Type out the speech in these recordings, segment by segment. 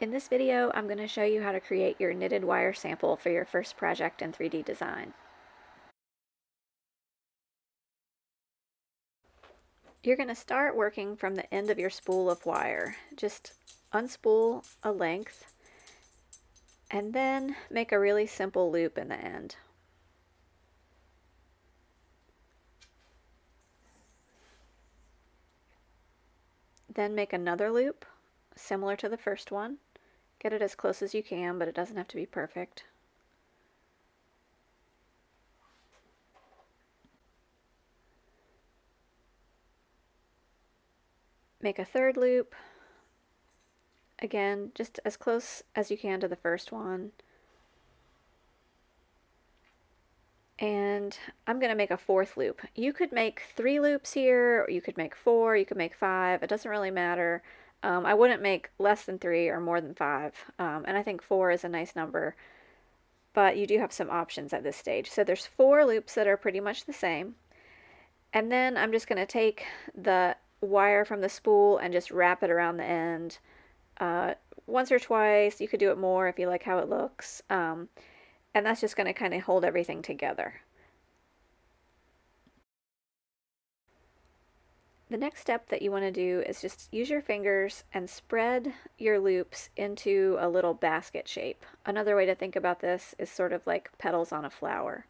In this video, I'm going to show you how to create your knitted wire sample for your first project in 3D design. You're going to start working from the end of your spool of wire. Just unspool a length and then make a really simple loop in the end. Then make another loop similar to the first one. Get it as close as you can, but it doesn't have to be perfect. Make a third loop. Again, just as close as you can to the first one. And I'm going to make a fourth loop. You could make 3 loops here, or you could make 4, you could make 5. It doesn't really matter. I wouldn't make less than 3 or more than 5. And I think 4 is a nice number, but you do have some options at this stage. So there's 4 loops that are pretty much the same. And then I'm just going to take the wire from the spool and just wrap it around the end. Once or twice. You could do it more if you like how it looks. And that's just going to kind of hold everything together. The next step that you want to do is just use your fingers and spread your loops into a little basket shape. Another way to think about this is sort of like petals on a flower.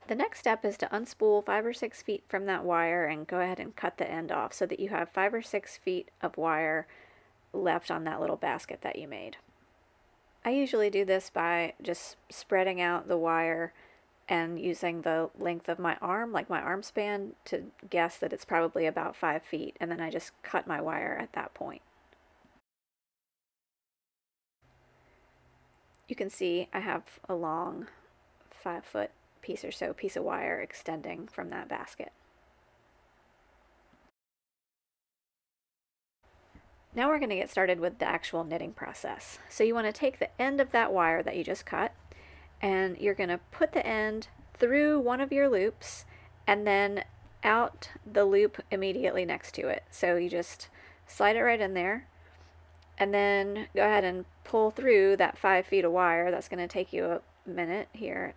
The next step is to unspool 5 or 6 feet from that wire and go ahead and cut the end off so that you have 5 or 6 feet of wire left on that little basket that you made. I usually do this by just spreading out the wire and using the length of my arm, like my arm span, to guess that it's probably about 5 feet, and then I just cut my wire at that point. You can see I have a long 5-foot piece or so piece of wire extending from that basket. Now we're going to get started with the actual knitting process. So you want to take the end of that wire that you just cut, and you're going to put the end through one of your loops and then out the loop immediately next to it. So you just slide it right in there and then go ahead and pull through that 5 feet of wire. That's going to take you a minute here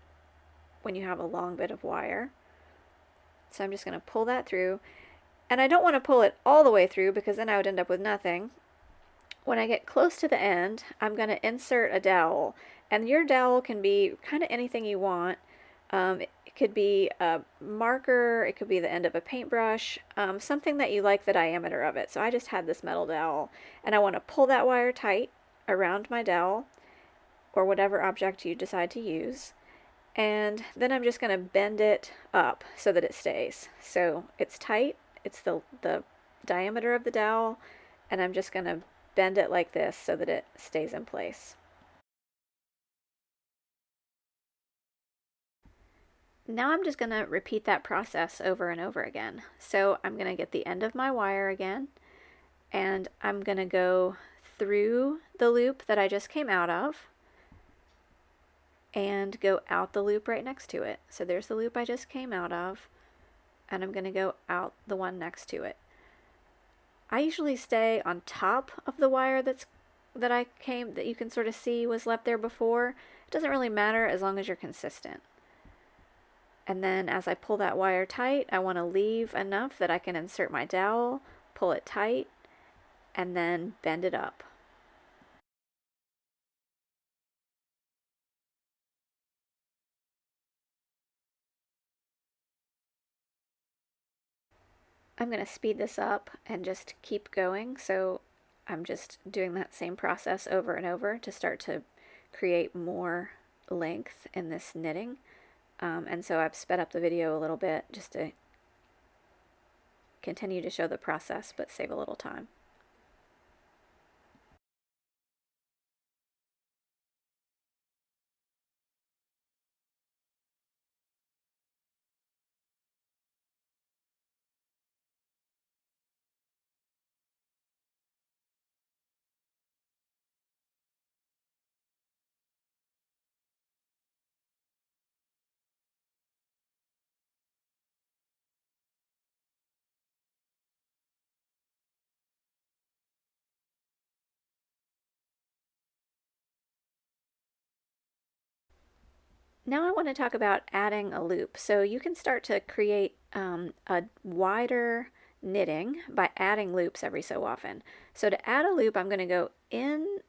when you have a long bit of wire. So I'm just going to pull that through, and I don't want to pull it all the way through because then I would end up with nothing. When I get close to the end, I'm going to insert a dowel, and your dowel can be kind of anything you want. It could be a marker, it could be the end of a paintbrush, something that you like the diameter of it. So I just had this metal dowel, and I want to pull that wire tight around my dowel, or whatever object you decide to use, and then I'm just going to bend it up so that it stays. So it's tight, it's the diameter of the dowel, and I'm just going to bend it like this so that it stays in place. Now I'm just going to repeat that process over and over again. So I'm going to get the end of my wire again, and I'm going to go through the loop that I just came out of and go out the loop right next to it. So there's the loop I just came out of, and I'm going to go out the one next to it. I usually stay on top of the wire that you can sort of see was left there before. It doesn't really matter as long as you're consistent. And then as I pull that wire tight, I want to leave enough that I can insert my dowel, pull it tight, and then bend it up. I'm going to speed this up and just keep going. So I'm just doing that same process over and over to start to create more length in this knitting. And so I've sped up the video a little bit just to continue to show the process but save a little time. Now I want to talk about adding a loop. So you can start to create a wider knitting by adding loops every so often. So to add a loop, I'm going to go in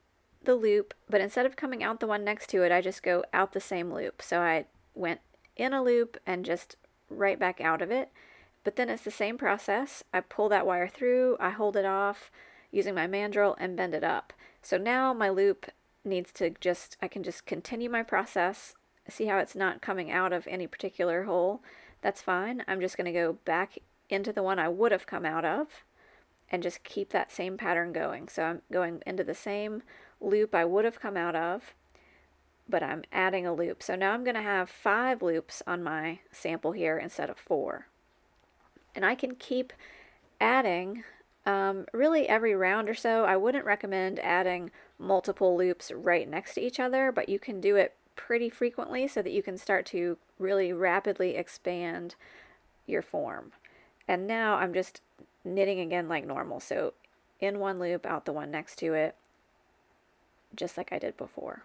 the loop, but instead of coming out the one next to it, I just go out the same loop. So I went in a loop and just right back out of it. But then it's the same process. I pull that wire through, I hold it off using my mandrel and bend it up. So now my loop needs to I can just continue my process. See how it's not coming out of any particular hole? That's fine. I'm just going to go back into the one I would have come out of and just keep that same pattern going. So I'm going into the same loop I would have come out of, but I'm adding a loop. So now I'm going to have 5 loops on my sample here instead of 4. And I can keep adding really every round or so. I wouldn't recommend adding multiple loops right next to each other, but you can do it pretty frequently so that you can start to really rapidly expand your form. And now I'm just knitting again like normal. So in one loop, out the one next to it, just like I did before.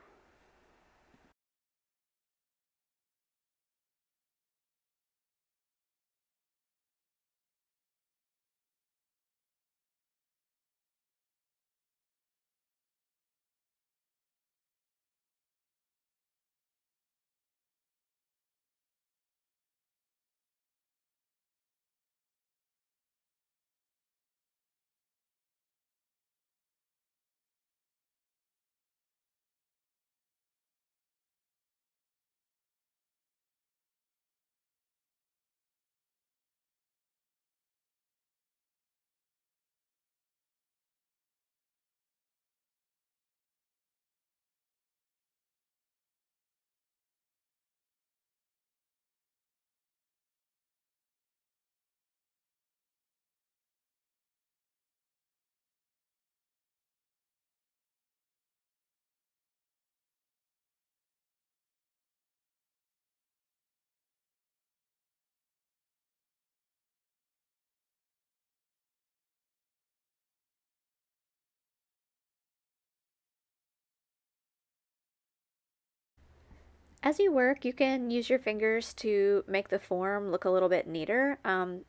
As you work, you can use your fingers to make the form look a little bit neater.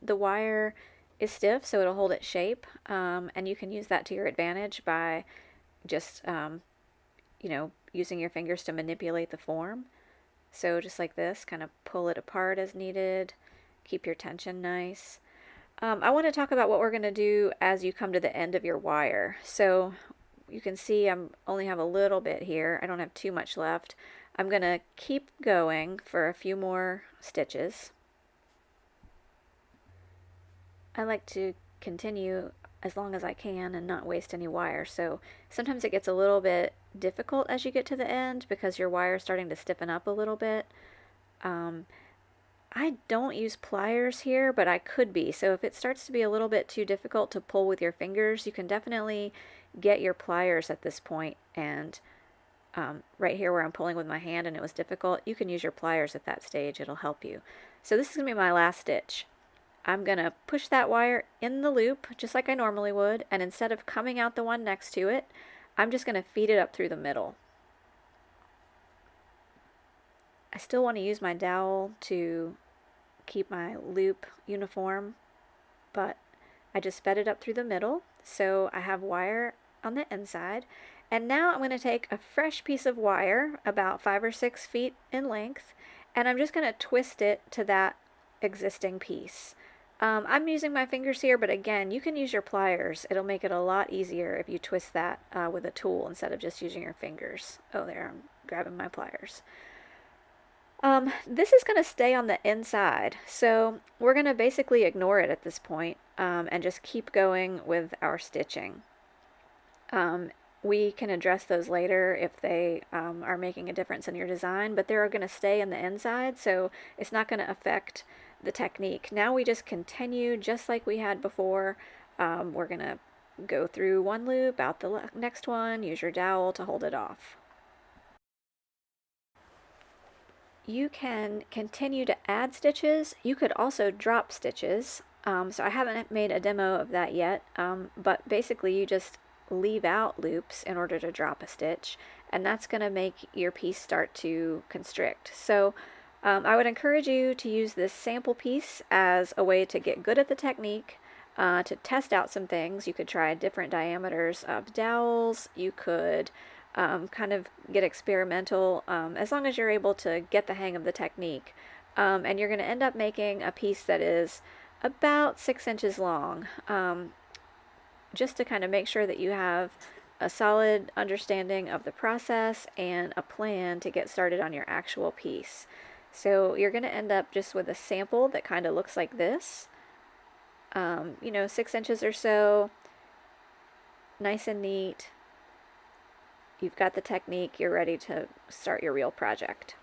The wire is stiff, so it'll hold its shape, and you can use that to your advantage by just, using your fingers to manipulate the form. So just like this, kind of pull it apart as needed, keep your tension nice. I want to talk about what we're going to do as you come to the end of your wire. So you can see I only have a little bit here. I don't have too much left. I'm going to keep going for a few more stitches. I like to continue as long as I can and not waste any wire. So sometimes it gets a little bit difficult as you get to the end because your wire is starting to stiffen up a little bit. I don't use pliers here, but I could be. So if it starts to be a little bit too difficult to pull with your fingers, you can definitely get your pliers at this point. And right here where I'm pulling with my hand and it was difficult, you can use your pliers at that stage. It'll help you. So this is going to be my last stitch. I'm going to push that wire in the loop just like I normally would, and instead of coming out the one next to it, I'm just going to feed it up through the middle. I still want to use my dowel to keep my loop uniform, but I just fed it up through the middle, so I have wire on the inside. And now I'm going to take a fresh piece of wire about 5 or 6 feet in length, and I'm just going to twist it to that existing piece. I'm using my fingers here, but again, you can use your pliers. It'll make it a lot easier if you twist that with a tool instead of just using your fingers. Oh, there, I'm grabbing my pliers. This is going to stay on the inside, so we're going to basically ignore it at this point, and just keep going with our stitching. We can address those later if they are making a difference in your design, but they're going to stay in the inside, so it's not going to affect the technique. Now we just continue just like we had before. We're going to go through one loop, out the next one, use your dowel to hold it off. You can continue to add stitches. You could also drop stitches. So I haven't made a demo of that yet, but basically you just leave out loops in order to drop a stitch, and that's going to make your piece start to constrict. So I would encourage you to use this sample piece as a way to get good at the technique, to test out some things. You could try different diameters of dowels. You could kind of get experimental, as long as you're able to get the hang of the technique. And you're going to end up making a piece that is about 6 inches long, just to kind of make sure that you have a solid understanding of the process and a plan to get started on your actual piece. So you're going to end up just with a sample that kind of looks like this, 6 inches or so, nice and neat. You've got the technique, you're ready to start your real project.